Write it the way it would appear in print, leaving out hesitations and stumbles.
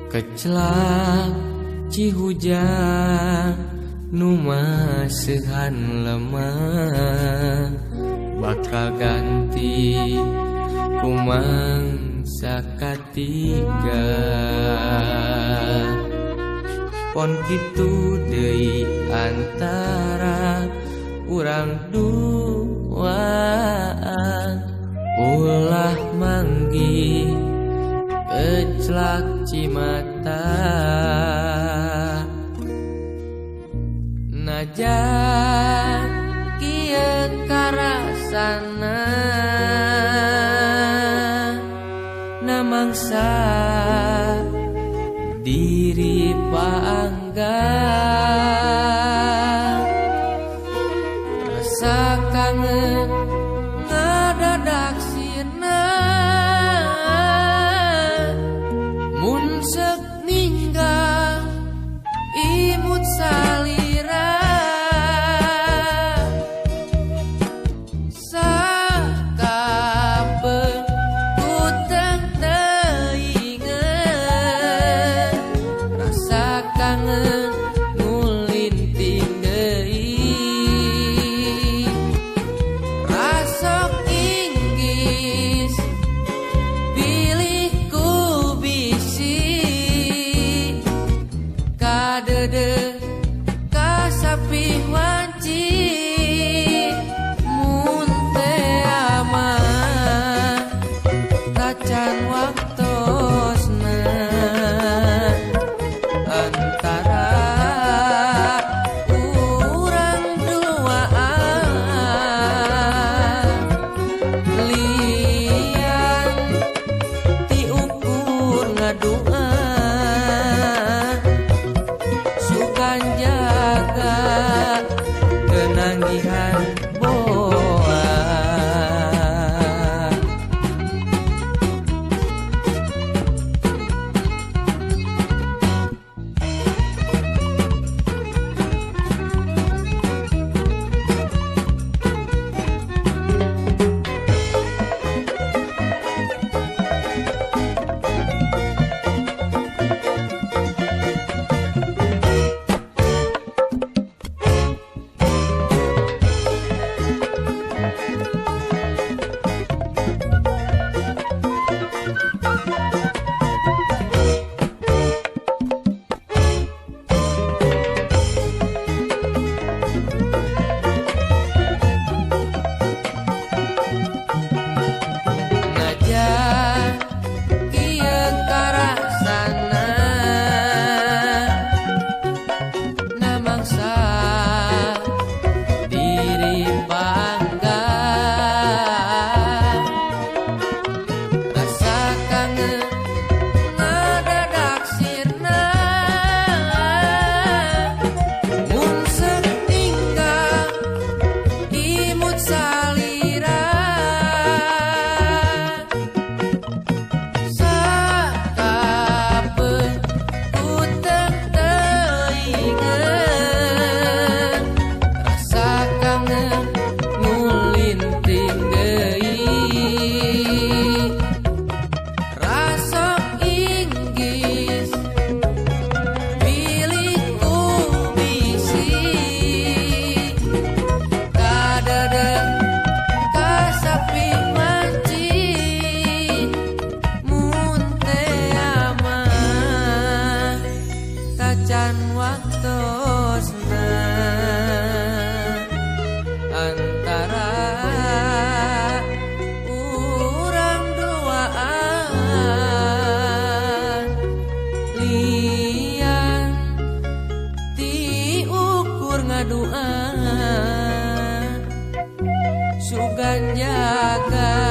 Kecelak Cihujan nu maseuhan lemah bakal ganti kumangsa katiga. Pon kitu deui antara urang duaan ulah manggih kecelak Cimata. Najan kieu karasana namangsa diri paangga rasa kangen ngadadak sirna mun seuk ninggal imut salira sakabeung ku teu inget rasa kangen ngulinting deui rasok inggis pilih ku bisi kadede kasapi wanci mun teu aman tacan waktosna antara urang duaan lian ti ukur ngaduaan sugan jaga kenangihan boa. Najan kieu karasana namangsa diri bangga rasa kangen ngadadak sirna mun seuk ninggal imut salira sakabeung ku teu inget rasa kangen ngulinting deui rasok inggis pilih ku bisi kadede kasapi wanci mun teu aman tacan waktosna antara urang duaan lian ti ukur ngaduaan ganjaga